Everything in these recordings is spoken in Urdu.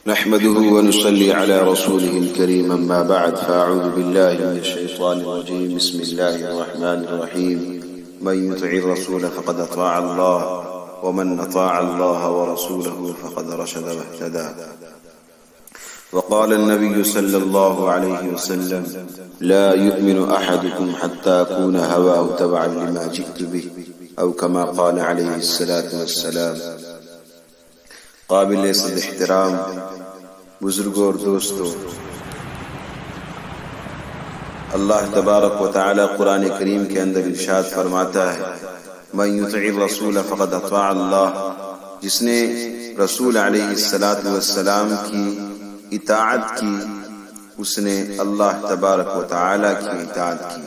نحمده ونصلي على رسوله الكريم أما بعد فأعوذ بالله من الشيطان الرجيم بسم الله الرحمن الرحيم من يطع الرسول فقد أطاع الله ومن أطاع الله ورسوله فقد رشد واهتدى وقال النبي صلى الله عليه وسلم لا يؤمن أحدكم حتى أكون هواه تبعا لما جئت به أو كما قال عليه الصلاة والسلام۔ قابل صد احترام بزرگوں اور دوستوں، اللہ تبارک و تعالی قرآن کریم کے اندر ارشاد فرماتا ہے من یطع الرسول فقد اطاع اللہ، جس نے رسول علیہ السلام کی اطاعت کی اس نے اللہ تبارک و تعالی کی اطاعت کی۔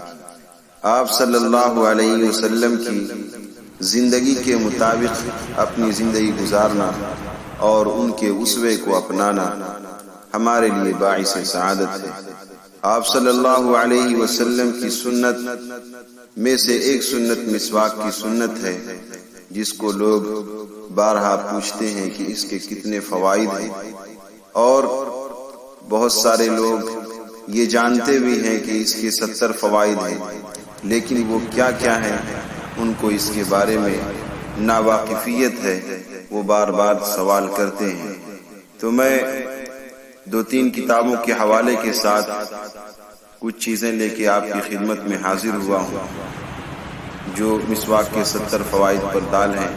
آپ صلی اللہ علیہ وسلم کی زندگی کے مطابق اپنی زندگی گزارنا اور ان کے اسوے کو اپنانا ہمارے لیے باعث سعادت ہے۔ آپ صلی اللہ علیہ وسلم کی سنت میں سے ایک سنت مسواک کی سنت ہے، جس کو لوگ بارہا پوچھتے ہیں کہ اس کے کتنے فوائد ہیں، اور بہت سارے لوگ یہ جانتے بھی ہیں کہ اس کے 70 فوائد ہیں، لیکن وہ کیا کیا ہیں ان کو اس کے بارے میں ناواقفیت ہے، وہ بار بار سوال کرتے ہیں۔ تو میں 2-3 کتابوں کے حوالے کے ساتھ کچھ چیزیں لے کے آپ کی خدمت میں حاضر ہوا ہوں جو مسواک کے 70 فوائد پر دال ہیں۔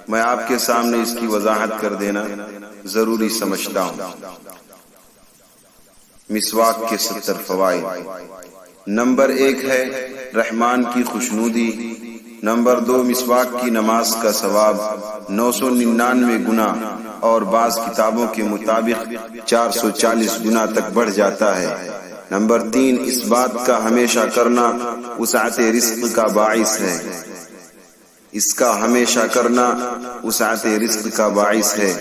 میں آپ کے سامنے اس کی وضاحت کر دینا ضروری سمجھتا ہوں۔ مسواک کے 70 فوائد، نمبر 1 ہے رحمان کی خوشنودی، نمبر 2 مسواک کی نماز کا ثواب 999 گنا اور بعض کتابوں کے مطابق 440 گنا تک بڑھ جاتا ہے، نمبر 3 اس بات کا ہمیشہ کرنا وسعت رزق کا باعث ہے، اس کا ہمیشہ کرنا وسعت رزق کا باعث ہے،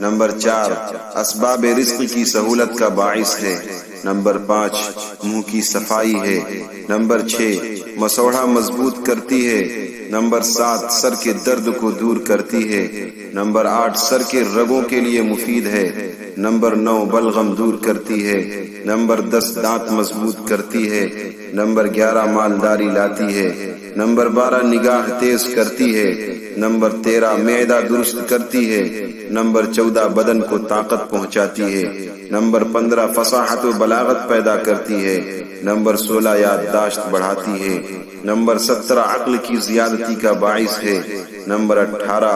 نمبر 4 اسباب رزق کی سہولت کا باعث ہے، نمبر 5 منہ کی صفائی ہے، نمبر 6 مسوڑھا مضبوط کرتی ہے، نمبر 7 سر کے درد کو دور کرتی ہے، نمبر 8 سر کے رگوں کے لیے مفید ہے، نمبر 9 بلغم دور کرتی ہے، نمبر 10 دانت مضبوط کرتی ہے، نمبر 11 مالداری لاتی ہے، نمبر 12 نگاہ تیز کرتی ہے، نمبر 13 معدہ درست کرتی ہے، نمبر 14 بدن کو طاقت پہنچاتی ہے، نمبر 15 فصاحت و بلاغت پیدا کرتی ہے، نمبر 16 یادداشت بڑھاتی ہے، نمبر 17 عقل کی زیادتی کا باعث ہے، نمبر 18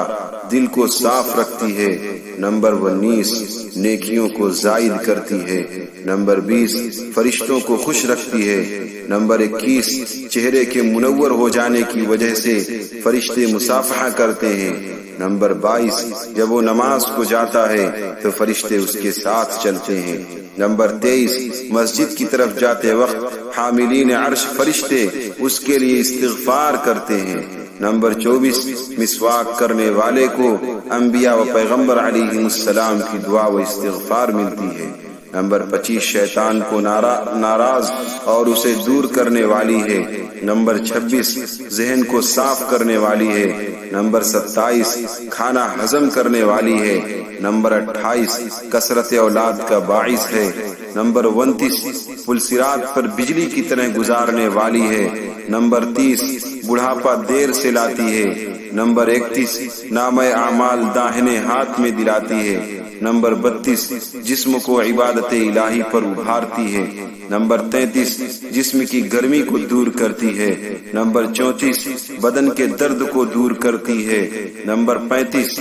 دل کو صاف رکھتی ہے، نمبر 19 نیکیوں کو زائد کرتی ہے، نمبر 20 فرشتوں کو خوش رکھتی ہے، نمبر 21 چہرے کے منور ہو جانے کی وجہ سے فرشتے مصافحہ کرتے ہیں، نمبر 22 جب وہ نماز کو جاتا ہے تو فرشتے اس کے ساتھ چلتے ہیں، نمبر 23 مسجد کی طرف جاتے وقت حاملین عرش فرشتے اس کے لیے استغفار کرتے ہیں، نمبر 24 مسواک کرنے والے کو انبیاء و پیغمبر علیہ السلام کی دعا و استغفار ملتی ہے، نمبر 25 شیطان کو ناراض اور اسے دور کرنے والی ہے، نمبر 26 ذہن کو صاف کرنے والی ہے، نمبر 27 کھانا ہضم کرنے والی ہے، نمبر 28 کثرت اولاد کا باعث ہے، نمبر 29 پلسرات پر بجلی کی طرح گزارنے والی ہے، نمبر 30 بڑھاپا دیر سے لاتی ہے، نمبر 31 نامہ اعمال داہنے ہاتھ میں دلاتی ہے، نمبر 32 جسم کو عبادت الہی پر ابھارتی ہے، نمبر 33 جسم کی گرمی کو دور کرتی ہے، نمبر 34 بدن کے درد کو دور کرتی ہے، نمبر 35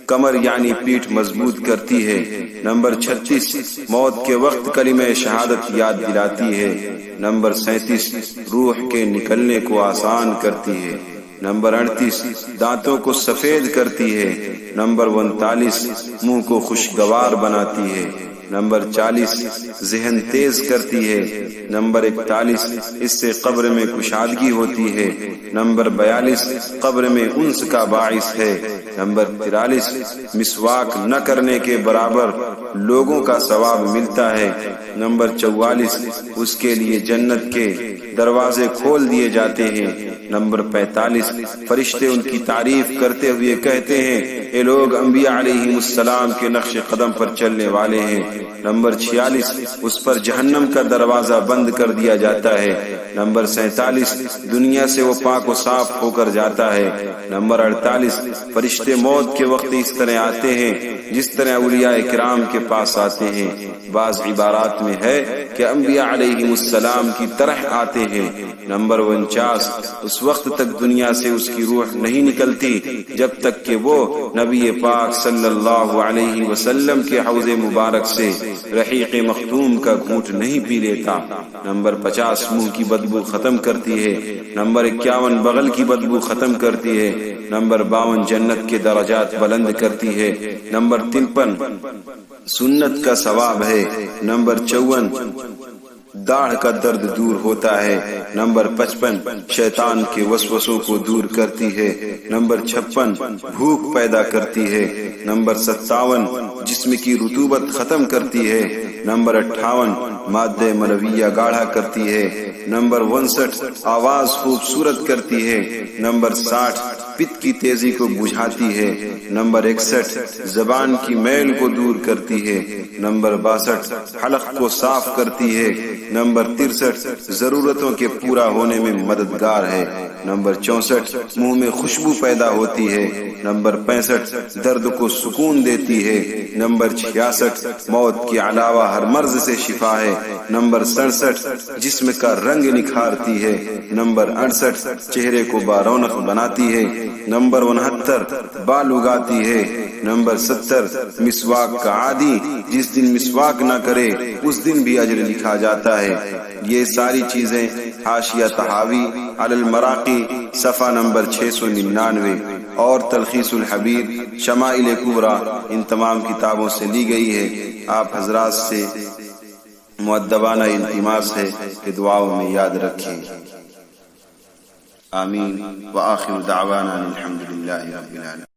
کمر یعنی پیٹھ مضبوط کرتی ہے، نمبر 36 موت کے وقت کلمہ شہادت یاد دلاتی ہے، نمبر 37 روح کے نکلنے کو آسان کرتی ہے، نمبر 38 دانتوں کو سفید کرتی ہے، نمبر 39 منہ کو خوشگوار بناتی ہے، نمبر 40 ذہن تیز کرتی ہے، نمبر 41 اس سے قبر میں کشادگی ہوتی ہے، نمبر 42 قبر میں انس کا باعث ہے، نمبر 43 مسواک نہ کرنے کے برابر لوگوں کا ثواب ملتا ہے، نمبر 44 اس کے لیے جنت کے دروازے کھول دیے جاتے ہیں۔ نمبر 45 فرشتے ان کی تعریف کرتے ہوئے کہتے ہیں اے لوگ انبیاء علیہم السلام کے نقش قدم پر چلنے والے ہیں۔ نمبر 46 اس پر جہنم کا دروازہ بند کر دیا جاتا ہے۔ نمبر 47 دنیا سے وہ پاک و صاف ہو کر جاتا ہے۔ نمبر 48 فرشتے موت کے وقت اس طرح آتے ہیں جس طرح اولیاء کرام کے پاس آتے ہیں۔ بعض عبارات میں ہے کہ انبیاء علیہم السلام کی طرح آتے ہیں۔ نمبر 49 اس وقت تک دنیا سے اس کی روح نہیں نکلتی جب تک کہ وہ نبی پاک صلی اللہ علیہ وسلم کے حوض مبارک سے رحیق مختوم کا گھونٹ نہیں پی لیتا۔ نمبر 50 منہ کی بدبو ختم کرتی ہے۔ نمبر 51 بغل کی بدبو ختم کرتی ہے۔ نمبر 52 جنت کے درجات بلند کرتی ہے۔ نمبر 53 سنت کا ثواب ہے۔ نمبر 54 داڑھ کا درد دور ہوتا ہے۔ نمبر 55 شیطان کے وسوسوں کو دور کرتی ہے۔ نمبر 56 بھوک پیدا کرتی ہے۔ نمبر 57 جسم کی رطوبت ختم کرتی ہے۔ نمبر 58 مادہ منویہ گاڑھا کرتی ہے۔ نمبر 59 آواز خوبصورت کرتی ہے۔ نمبر 60 پت کی تیزی کو بجھاتی ہے۔ نمبر 61 زبان کی میل کو دور کرتی ہے۔ نمبر 62 حلق کو صاف کرتی ہے۔ نمبر 63 ضرورتوں کے پورا ہونے میں مددگار ہے۔ نمبر 64 منہ میں خوشبو پیدا ہوتی ہے۔ نمبر 65 درد کو سکون دیتی ہے۔ نمبر 66 موت کے علاوہ ہر مرض سے شفا ہے۔ نمبر 67 جسم کا رنگ نکھارتی ہے۔ نمبر 68 چہرے کو بارونق بناتی ہے۔ نمبر 69 بال اگاتی ہے۔ نمبر 70 مسواک کا عادی جس دن مسواک نہ کرے اس دن بھی اجر لکھا جاتا ہے۔ یہ ساری چیزیں حاشیہ تحاوی علی المراقی صفحہ نمبر 699 اور تلخیص الحبیر شمائل کبریٰ ان تمام کتابوں سے لی گئی ہے۔ آپ حضرات سے مؤدبانہ التماس ہے کہ دعاؤں میں یاد رکھیں۔ آمین وآخر دعوانا الحمدللہ رب العالمین۔